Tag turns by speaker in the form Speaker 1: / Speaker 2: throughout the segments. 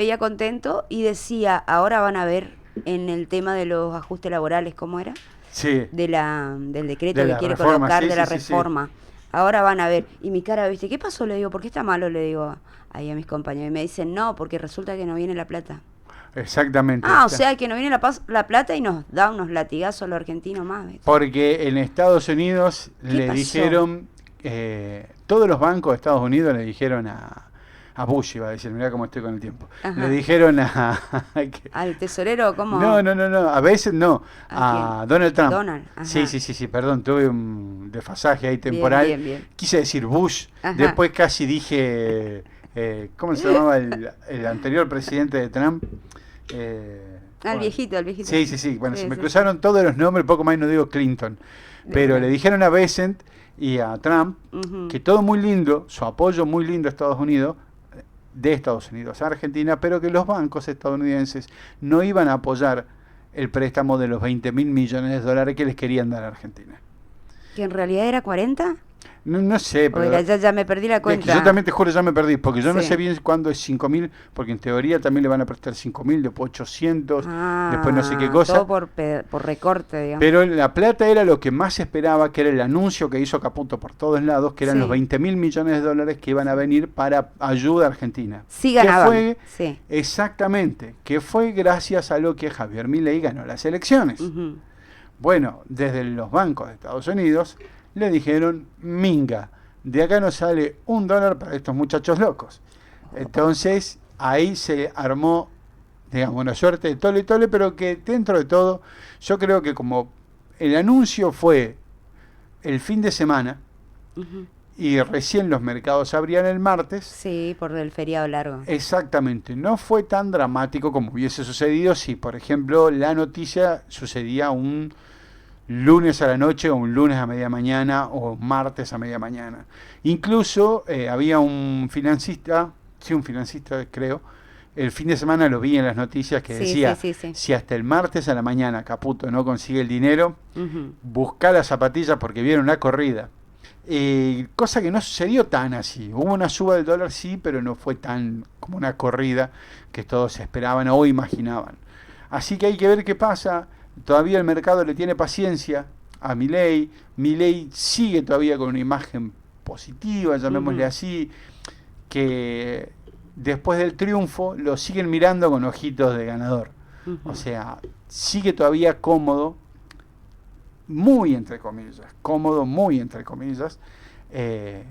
Speaker 1: veía contento y decía, ahora van a ver en el tema de los ajustes laborales, ¿cómo era?
Speaker 2: Sí,
Speaker 1: Del decreto
Speaker 2: de
Speaker 1: que
Speaker 2: la
Speaker 1: quiere
Speaker 2: reforma,
Speaker 1: colocar
Speaker 2: sí,
Speaker 1: de
Speaker 2: sí,
Speaker 1: la
Speaker 2: sí, sí.
Speaker 1: reforma. Ahora van a ver. Y mi cara, ¿viste? ¿Qué pasó? Le digo, ¿por qué está malo? Le digo ahí a mis compañeros. Y me dicen, no, porque resulta que no viene la plata.
Speaker 2: Exactamente.
Speaker 1: Ah, o sea que no viene la plata y nos da unos latigazos a los argentinos más, ¿viste?
Speaker 2: Porque en Estados Unidos
Speaker 1: ¿Qué
Speaker 2: le
Speaker 1: pasó?
Speaker 2: dijeron, todos los bancos de Estados Unidos le dijeron a Bush, iba a decir, mirá cómo estoy con el tiempo, le
Speaker 1: Ajá.
Speaker 2: dijeron
Speaker 1: ¿Al tesorero?
Speaker 2: no,
Speaker 1: ¿Cómo?
Speaker 2: no, no, no, a veces no,
Speaker 1: ¿A quién?
Speaker 2: a Donald Trump.
Speaker 1: Donald.
Speaker 2: Sí,
Speaker 1: Ajá.
Speaker 2: sí, sí, sí, perdón, tuve un desfasaje ahí
Speaker 1: Bien,
Speaker 2: temporal.
Speaker 1: bien, bien.
Speaker 2: Quise decir Bush,
Speaker 1: Ajá.
Speaker 2: después casi dije, ¿cómo se llamaba el anterior presidente de Trump? Bueno,
Speaker 1: Al viejito.
Speaker 2: sí, sí, sí, bueno, se
Speaker 1: Sí,
Speaker 2: me
Speaker 1: sí, sí.
Speaker 2: cruzaron todos los nombres, poco más no digo Clinton, pero le
Speaker 1: Claro.
Speaker 2: dijeron a Besant y a Trump
Speaker 1: Ujú.
Speaker 2: que todo muy lindo, su apoyo muy lindo a Estados Unidos, de Estados Unidos a Argentina, pero que los bancos estadounidenses no iban a apoyar el préstamo de los 20.000 millones de dólares que les querían dar a Argentina.
Speaker 1: ¿Que en realidad era 40?
Speaker 2: No, no sé,
Speaker 1: O era,
Speaker 2: pero
Speaker 1: ya me perdí la
Speaker 2: es que yo también
Speaker 1: cuenta.
Speaker 2: te juro, ya me perdí, porque yo no sé
Speaker 1: Sí.
Speaker 2: bien cuándo es 5.000, porque en teoría también le van a prestar 5.000, después 800, después no sé qué
Speaker 1: Ah,
Speaker 2: cosa.
Speaker 1: todo por recorte, digamos.
Speaker 2: Pero la plata era lo que más se esperaba, que era el anuncio que hizo Caputo por todos lados, que eran los
Speaker 1: Sí.
Speaker 2: 20.000 millones de dólares que iban a venir para ayuda a Argentina.
Speaker 1: Sí
Speaker 2: Que
Speaker 1: ganaban.
Speaker 2: fue
Speaker 1: Sí.
Speaker 2: exactamente, que fue gracias a lo que Javier Milei ganó las elecciones.
Speaker 1: Ujú.
Speaker 2: Bueno, desde los bancos de Estados Unidos le dijeron, minga, de acá no sale $1 para estos muchachos locos. Entonces ahí se armó, digamos, una suerte de tole tole, pero que dentro de todo, yo creo que como el anuncio fue el fin de semana
Speaker 1: Ujú.
Speaker 2: y recién los mercados abrían el martes,
Speaker 1: Sí, por el feriado largo.
Speaker 2: exactamente, no fue tan dramático como hubiese sucedido si, por ejemplo, la noticia sucedía un lunes a la noche o un lunes a media mañana o martes a media mañana. Incluso había un financista, sí, un financista creo, el fin de semana lo vi en las noticias que
Speaker 1: Sí, sí,
Speaker 2: decía,
Speaker 1: sí, sí.
Speaker 2: si hasta el martes a la mañana Caputo no consigue el dinero,
Speaker 1: Ujú.
Speaker 2: busca las zapatillas porque viene una corrida. Cosa que no sucedió tan así. Hubo una suba del dólar, sí, pero no fue tan como una corrida que todos esperaban o imaginaban. Así que hay que ver qué pasa. Todavía el mercado le tiene paciencia a Milei. Milei sigue todavía con una imagen positiva, llamémosle
Speaker 1: Ujú.
Speaker 2: así, que después del triunfo lo siguen mirando con ojitos de ganador. O
Speaker 1: Ujú.
Speaker 2: sea, sigue todavía cómodo, muy entre comillas, cómodo, muy entre comillas, eh,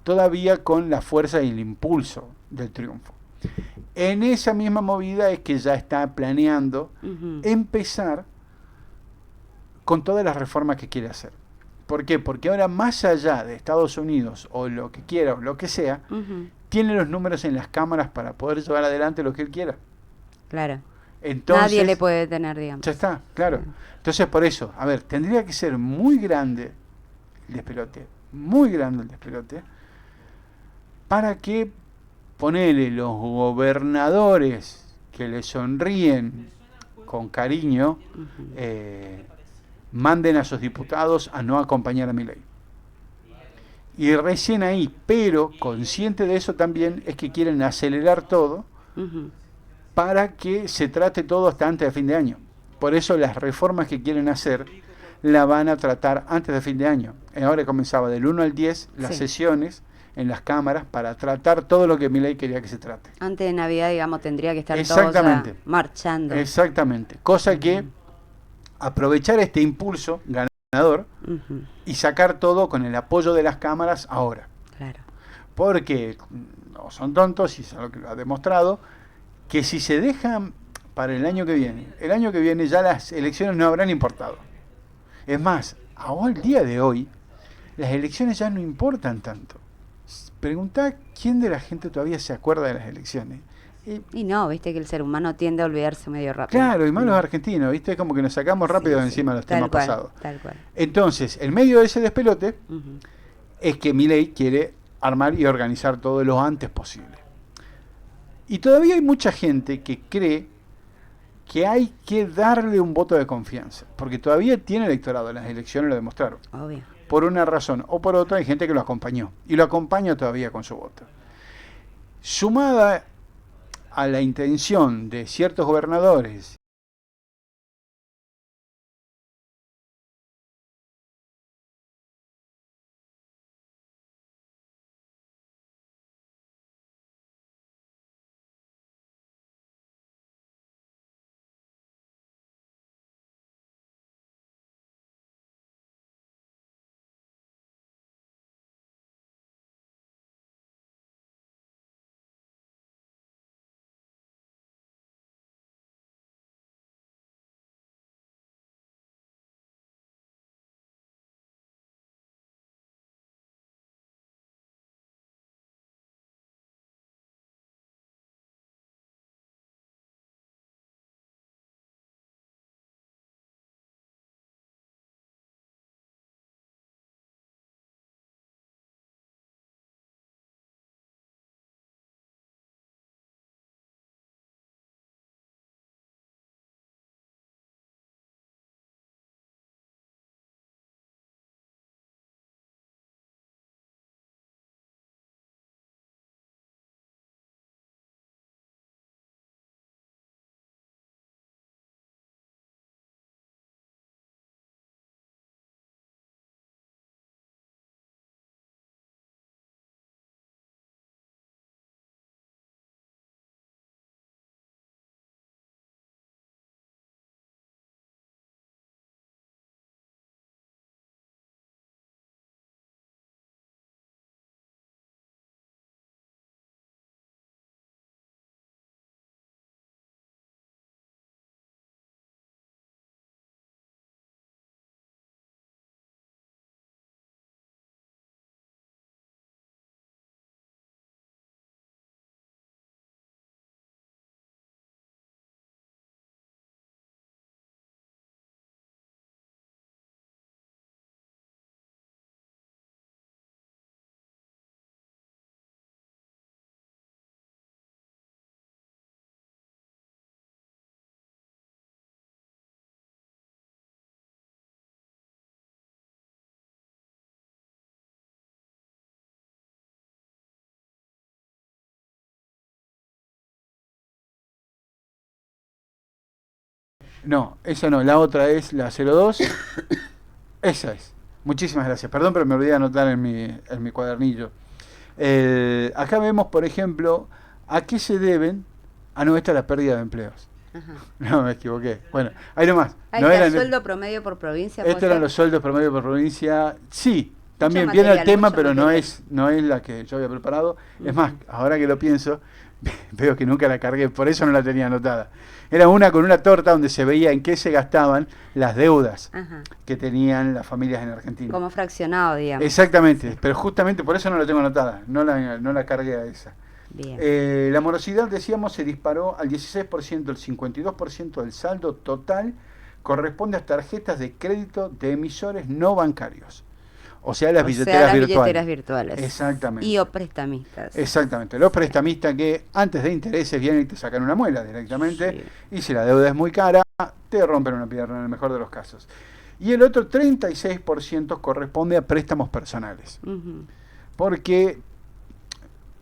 Speaker 2: todavía con la fuerza y el impulso del triunfo. En esa misma movida es que ya está planeando
Speaker 1: Ujú.
Speaker 2: empezar con todas las reformas que quiere hacer. ¿Por qué? Porque ahora más allá de Estados Unidos o lo que quiera o lo que sea,
Speaker 1: Ujú.
Speaker 2: tiene los números en las cámaras para poder llevar adelante lo que él quiera.
Speaker 1: Claro. Nadie le
Speaker 2: Entonces,
Speaker 1: puede detener,
Speaker 2: ya
Speaker 1: digamos.
Speaker 2: está,
Speaker 1: Sí.
Speaker 2: claro. Entonces por eso, a ver, tendría que ser muy grande el despelote, muy grande el despelote, para que ponele los gobernadores que le sonríen con cariño,
Speaker 1: Ujú.
Speaker 2: eh, manden a sus diputados a no acompañar a mi ley. Y recién ahí, pero consciente de eso también, es que quieren acelerar todo
Speaker 1: Ujú.
Speaker 2: para que se trate todo hasta antes de fin de año. Por eso las reformas que quieren hacer la van a tratar antes de fin de año. Ahora comenzaba del 1 al 10 las
Speaker 1: Sí.
Speaker 2: sesiones en las cámaras para tratar todo lo que Milei quería que se trate.
Speaker 1: Antes de Navidad, digamos, tendría que estar todo ya
Speaker 2: Exactamente,
Speaker 1: marchando.
Speaker 2: exactamente. Cosa que
Speaker 1: Ujú.
Speaker 2: aprovechar este impulso ganador
Speaker 1: Ujú.
Speaker 2: y sacar todo con el apoyo de las cámaras ahora.
Speaker 1: Claro.
Speaker 2: Porque no son tontos, y es algo que lo ha demostrado, que si se dejan para el año que viene ya las elecciones no habrán importado. Es más, ahora el día de hoy, las elecciones ya no importan tanto. Preguntá quién de la gente todavía se acuerda de las elecciones. Y,
Speaker 1: Y no, viste que el ser humano tiende a olvidarse medio rápido.
Speaker 2: claro, y más los
Speaker 1: Mm.
Speaker 2: argentinos, ¿viste? Es como que nos sacamos rápido
Speaker 1: Sí,
Speaker 2: de
Speaker 1: sí.
Speaker 2: encima de los temas
Speaker 1: Tal cual,
Speaker 2: pasados.
Speaker 1: tal cual.
Speaker 2: Entonces, en medio de ese despelote,
Speaker 1: Ujú.
Speaker 2: es que Milei quiere armar y organizar todo lo antes posible. Y todavía hay mucha gente que cree que hay que darle un voto de confianza, porque todavía tiene electorado, las elecciones lo demostraron.
Speaker 1: Obvio.
Speaker 2: Por una razón o por otra hay gente que lo acompañó, y lo acompaña todavía con su voto. Sumada a la intención de ciertos gobernadores no, esa no, la otra es la 02. Esa es. Muchísimas gracias. Perdón, pero me olvidé de anotar en mi cuadernillo. Acá vemos, por ejemplo, a qué se deben. Ah, no, esta es la pérdida de empleos.
Speaker 1: Ajá.
Speaker 2: No, me equivoqué. Bueno, ahí nomás.
Speaker 1: Ahí
Speaker 2: No
Speaker 1: está,
Speaker 2: eran,
Speaker 1: sueldo promedio por provincia.
Speaker 2: estos eran los sueldos promedio por provincia. Sí, también
Speaker 1: Mucho
Speaker 2: viene el
Speaker 1: material,
Speaker 2: tema,
Speaker 1: mucho
Speaker 2: pero
Speaker 1: material.
Speaker 2: no es la que yo había preparado. Es más, ahora que lo pienso, veo que nunca la cargué, por eso no la tenía anotada. Era una con una torta donde se veía en qué se gastaban las deudas
Speaker 1: Ajá.
Speaker 2: que tenían las familias en Argentina.
Speaker 1: Como fraccionado, digamos.
Speaker 2: Exactamente, pero justamente por eso no la tengo anotada, no la cargué a esa.
Speaker 1: Bien.
Speaker 2: La morosidad, decíamos, se disparó al 16%, el 52% del saldo total corresponde a tarjetas de crédito de emisores no bancarios. O sea, las billeteras virtuales.
Speaker 1: Billeteras virtuales.
Speaker 2: Exactamente.
Speaker 1: Y o prestamistas.
Speaker 2: Exactamente, los prestamistas que antes de intereses vienen y te sacan una muela directamente,
Speaker 1: Sí.
Speaker 2: y si la deuda es muy cara, te rompen una pierna en el mejor de los casos. Y el otro 36% corresponde a préstamos personales.
Speaker 1: Ujú.
Speaker 2: Porque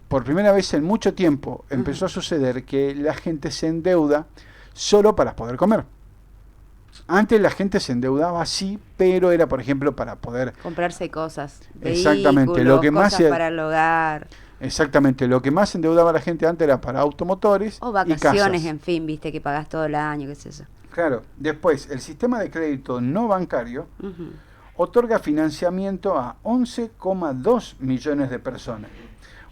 Speaker 2: por primera vez en mucho tiempo empezó a suceder que la gente se endeuda solo para poder comer. Antes la gente se endeudaba sí, pero era, por ejemplo, para poder...
Speaker 1: Comprarse cosas.
Speaker 2: Exactamente, lo que más
Speaker 1: cosas para el hogar.
Speaker 2: Exactamente, lo que más endeudaba la gente antes era para automotores
Speaker 1: O
Speaker 2: y
Speaker 1: vacaciones,
Speaker 2: casas.
Speaker 1: en fin, viste, que pagás todo el año, qué sé yo.
Speaker 2: Claro, después, el sistema de crédito no bancario
Speaker 1: Ujú.
Speaker 2: otorga financiamiento a 11,2 millones de personas.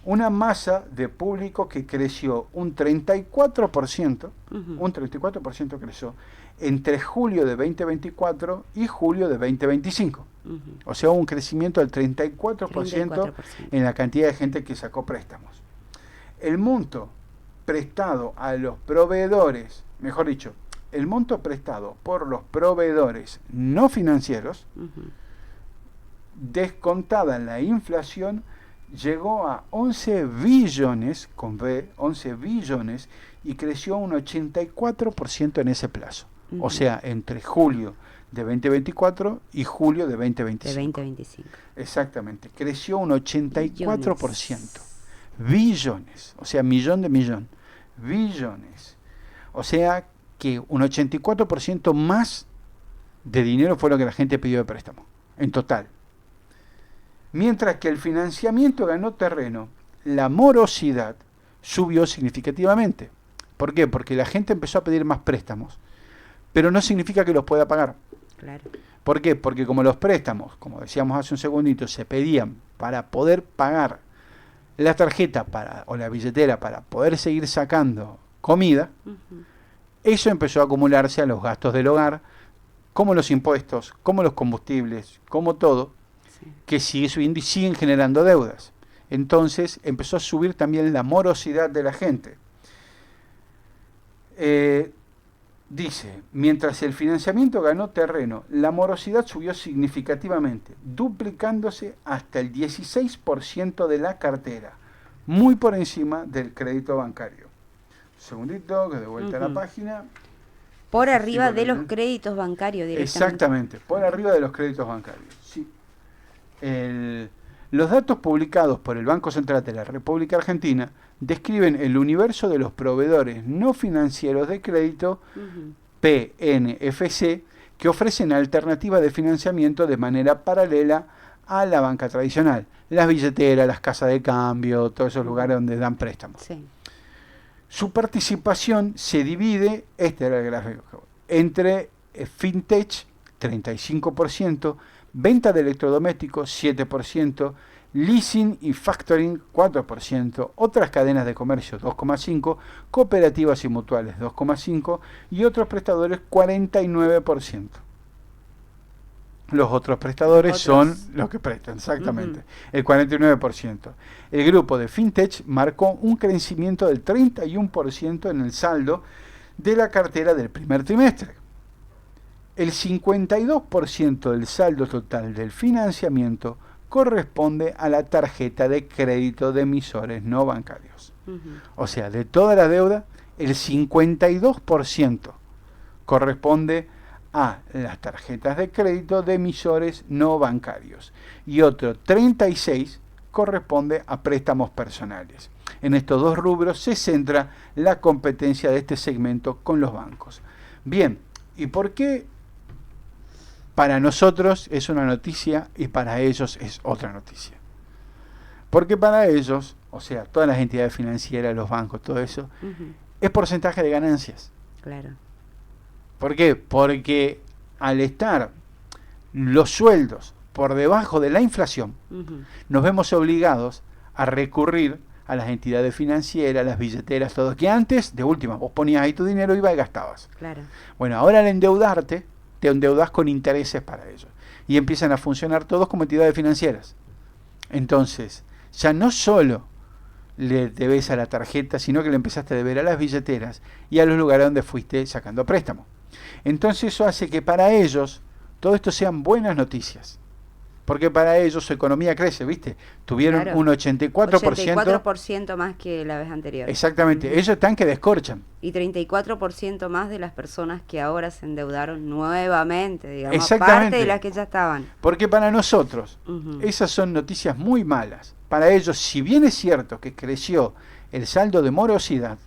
Speaker 2: Una masa de público que creció un 34%, un 34% creció entre julio de 2024 y julio de 2025.
Speaker 1: Ujú.
Speaker 2: O sea, hubo un crecimiento del 34%
Speaker 1: 34%.
Speaker 2: en la cantidad de gente que sacó préstamos. El monto prestado a los proveedores, mejor dicho, el monto prestado por los proveedores no financieros,
Speaker 1: Ujú.
Speaker 2: descontada en la inflación, llegó a 11 billones, con B, 11 billones, y creció un 84% en ese plazo. O sea, entre julio de 2024 y julio de 2025.
Speaker 1: De 2025.
Speaker 2: Exactamente, creció un 84%. Billones, o sea, millón de millón. billones. O sea que un 84% más de dinero fue lo que la gente pidió de préstamo, en total. Mientras que el financiamiento ganó terreno, la morosidad subió significativamente. ¿Por qué? Porque la gente empezó a pedir más préstamos, pero no significa que los pueda pagar.
Speaker 1: Claro.
Speaker 2: ¿Por qué? Porque como los préstamos, como decíamos hace un segundito, se pedían para poder pagar la tarjeta o la billetera para poder seguir sacando comida, eso empezó a acumularse a los gastos del hogar, como los impuestos, como los combustibles, como todo, que sigue subiendo y siguen generando deudas. Entonces empezó a subir también la morosidad de la gente. Dice, mientras el financiamiento ganó terreno, la morosidad subió significativamente, duplicándose hasta el 16% de la cartera, muy por encima del crédito bancario. Un segundito, que de vuelta a la página.
Speaker 1: Por arriba de los créditos bancarios directamente.
Speaker 2: Exactamente, por arriba de los créditos bancarios. Sí. Los datos publicados por el Banco Central de la República Argentina describen el universo de los proveedores no financieros de crédito, PNFC, que ofrecen alternativas de financiamiento de manera paralela a la banca tradicional. Las billeteras, las casas de cambio, todos esos lugares donde dan préstamos. Sí. Su participación se divide, este era el gráfico, entre fintech, 35%, venta de electrodomésticos, 7%, leasing y factoring, 4%, otras cadenas de comercio, 2,5%, cooperativas y mutuales, 2,5%, y otros prestadores, 49%. Los otros prestadores son los que prestan, exactamente, el 49%. El grupo de fintech marcó un crecimiento del 31% en el saldo de la cartera del primer trimestre. El 52% del saldo total del financiamiento corresponde a la tarjeta de crédito de emisores no bancarios. O sea, de toda la deuda, el 52% corresponde a las tarjetas de crédito de emisores no bancarios y otro 36% corresponde a préstamos personales. En estos dos rubros se centra la competencia de este segmento con los bancos. Bien, ¿y por qué para nosotros es una noticia y para ellos es otra noticia? Porque para ellos, o sea, todas las entidades financieras, los bancos, todo eso, es porcentaje de ganancias.
Speaker 1: Claro.
Speaker 2: ¿Por qué? Porque al estar los sueldos por debajo de la inflación, nos vemos obligados a recurrir a las entidades financieras, las billeteras, todo, que antes, de última, vos ponías ahí tu dinero, ibas y gastabas.
Speaker 1: Claro.
Speaker 2: Bueno, ahora al endeudarte, te endeudas con intereses para ellos. Y empiezan a funcionar todos como entidades financieras. Entonces, ya no solo le debes a la tarjeta, sino que le empezaste a deber a las billeteras y a los lugares donde fuiste sacando préstamo. Entonces eso hace que para ellos todo esto sean buenas noticias. Porque para ellos su economía crece, ¿viste? Tuvieron un
Speaker 1: 84% más que la vez anterior.
Speaker 2: Exactamente, ellos están que descorchan.
Speaker 1: Y 34% más de las personas que ahora se endeudaron nuevamente, digamos, aparte de las que ya estaban.
Speaker 2: Porque para nosotros, esas son noticias muy malas. Para ellos, si bien es cierto que creció el saldo de morosidad,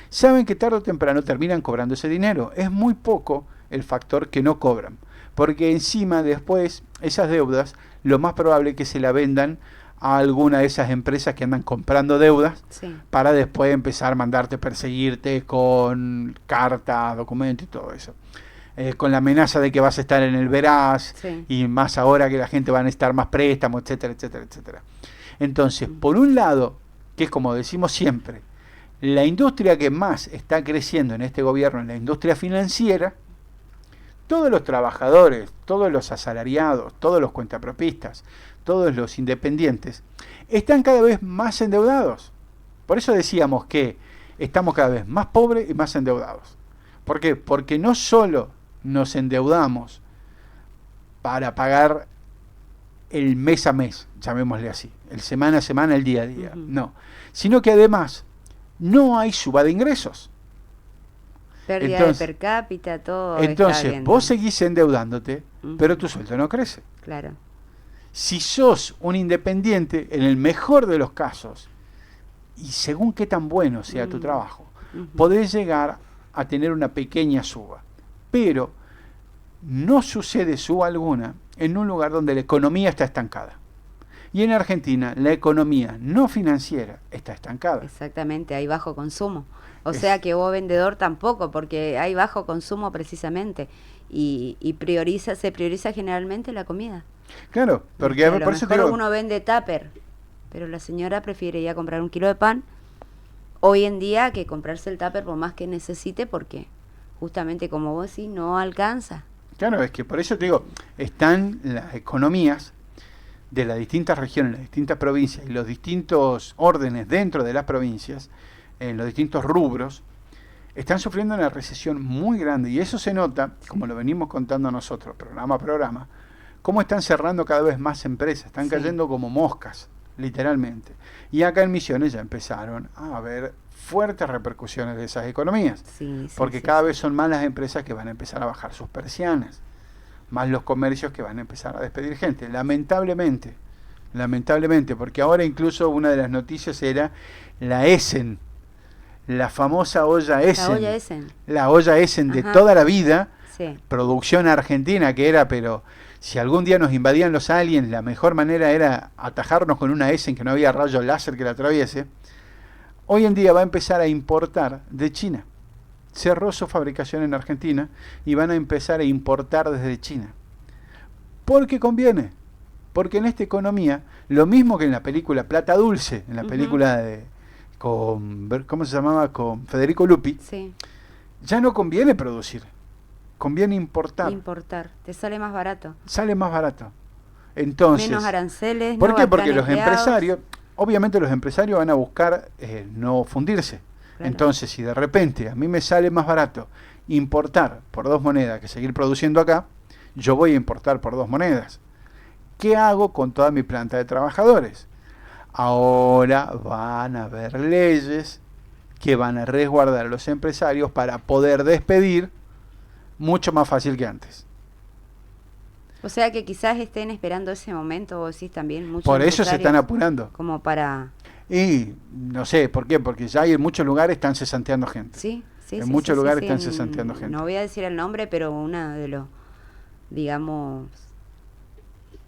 Speaker 2: saben que tarde o temprano terminan cobrando ese dinero. Es muy poco el factor que no cobran. Porque encima después esas deudas, lo más probable es que se la vendan a alguna de esas empresas que andan comprando deudas para después empezar a mandarte perseguirte con cartas, documentos y todo eso. Con la amenaza de que vas a estar en el veraz y más ahora que la gente va a necesitar más préstamos, etcétera, etcétera, etcétera. Entonces, por un lado, que es como decimos siempre, la industria que más está creciendo en este gobierno es la industria financiera. Todos los trabajadores, todos los asalariados, todos los cuentapropistas, todos los independientes, están cada vez más endeudados. Por eso decíamos que estamos cada vez más pobres y más endeudados. ¿Por qué? Porque no solo nos endeudamos para pagar el mes a mes, llamémosle así, el semana a semana, el día a día, no, sino que además no hay suba de ingresos.
Speaker 1: Pérdida de per cápita, todo.
Speaker 2: Entonces, vos seguís endeudándote, pero tu sueldo no crece.
Speaker 1: Claro.
Speaker 2: Si sos un independiente, en el mejor de los casos, y según qué tan bueno sea tu trabajo, podés llegar a tener una pequeña suba. Pero no sucede suba alguna en un lugar donde la economía está estancada. Y en Argentina la economía no financiera está estancada.
Speaker 1: Exactamente, hay bajo consumo. O sea que vos vendedor tampoco, porque hay bajo consumo precisamente. Y se prioriza generalmente la comida.
Speaker 2: Claro, porque
Speaker 1: a lo
Speaker 2: por eso
Speaker 1: mejor
Speaker 2: te digo,
Speaker 1: uno vende tupper, pero la señora prefiere ir a comprar un kilo de pan hoy en día que comprarse el tupper por más que necesite, porque justamente como vos decís, no alcanza.
Speaker 2: claro, es que por eso te digo, están las economías de las distintas regiones, las distintas provincias y los distintos órdenes dentro de las provincias, en los distintos rubros, están sufriendo una recesión muy grande y eso se nota, como lo venimos contando nosotros, programa a programa, cómo están cerrando cada vez más empresas, están cayendo como moscas, literalmente. Y acá en Misiones ya empezaron a haber fuertes repercusiones de esas economías, porque cada vez son más las empresas que van a empezar a bajar sus persianas, más los comercios que van a empezar a despedir gente, lamentablemente, porque ahora incluso una de las noticias era la Essen, la famosa olla Essen, la olla Essen de toda la vida, producción argentina que era, pero si algún día nos invadían los aliens, la mejor manera era atajarnos con una Essen que no había rayo láser que la atraviese. Hoy en día va a empezar a importar de China. Cerró su fabricación en Argentina y van a empezar a importar desde China. ¿Por qué conviene? Porque en esta economía, lo mismo que en la película Plata Dulce, en la película ¿cómo se llamaba? Con Federico Lupi, ya no conviene producir, conviene importar.
Speaker 1: Importar, te sale más barato.
Speaker 2: Sale más barato. Entonces,
Speaker 1: menos aranceles.
Speaker 2: ¿por qué? Porque los empresarios, obviamente los empresarios van a buscar no fundirse. Claro. Entonces, si de repente a mí me sale más barato importar por 2 monedas que seguir produciendo acá, yo voy a importar por 2 monedas. ¿Qué hago con toda mi planta de trabajadores? Ahora van a haber leyes que van a resguardar a los empresarios para poder despedir mucho más fácil que antes.
Speaker 1: O sea que quizás estén esperando ese momento, vos decís también. Muchos
Speaker 2: por eso se están apurando.
Speaker 1: Como para...
Speaker 2: Y no sé, ¿por qué? Porque ya hay en muchos lugares están cesanteando gente. En muchos lugares están cesanteando gente.
Speaker 1: No voy a decir el nombre, pero uno de los, digamos,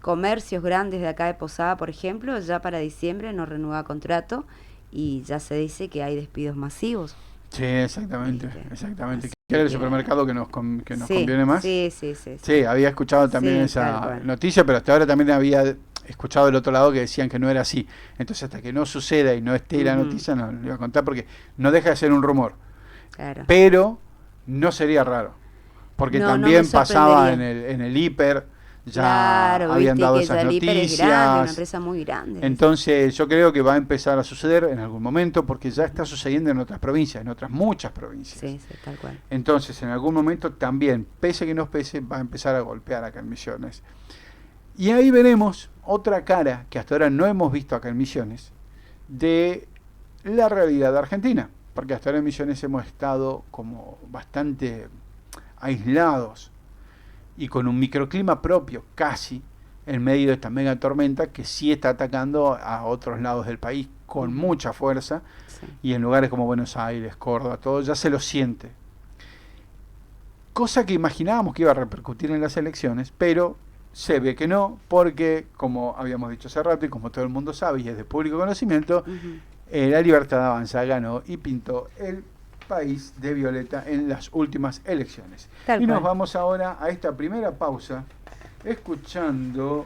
Speaker 1: comercios grandes de acá de Posada, por ejemplo, ya para diciembre no renueva contrato y ya se dice que hay despidos masivos.
Speaker 2: Sí, exactamente. ¿Qué era el supermercado que nos conviene más? Sí, había escuchado también esa noticia, pero hasta ahora también había escuchado del otro lado que decían que no era así. Entonces, hasta que no suceda y no esté la noticia, no lo iba a contar porque no deja de ser un rumor.
Speaker 1: Claro.
Speaker 2: Pero no sería raro, porque también pasaba en el hiper. Ya habían dado esas noticias.
Speaker 1: Es grande, una empresa muy grande.
Speaker 2: Entonces yo creo que va a empezar a suceder en algún momento, porque ya está sucediendo en otras provincias, en otras muchas provincias.
Speaker 1: Sí, tal cual.
Speaker 2: Entonces en algún momento también, pese que nos pese, va a empezar a golpear acá en Misiones. Y ahí veremos otra cara que hasta ahora no hemos visto acá en Misiones de la realidad de Argentina, porque hasta ahora en Misiones hemos estado como bastante aislados y con un microclima propio casi en medio de esta mega tormenta que sí está atacando a otros lados del país con mucha fuerza, y en lugares como Buenos Aires, Córdoba, todo ya se lo siente. Cosa que imaginábamos que iba a repercutir en las elecciones, pero se ve que no, porque como habíamos dicho hace rato y como todo el mundo sabe y es de público conocimiento, la Libertad Avanza ganó y pintó el país de violeta en las últimas elecciones. Nos vamos ahora a esta primera pausa escuchando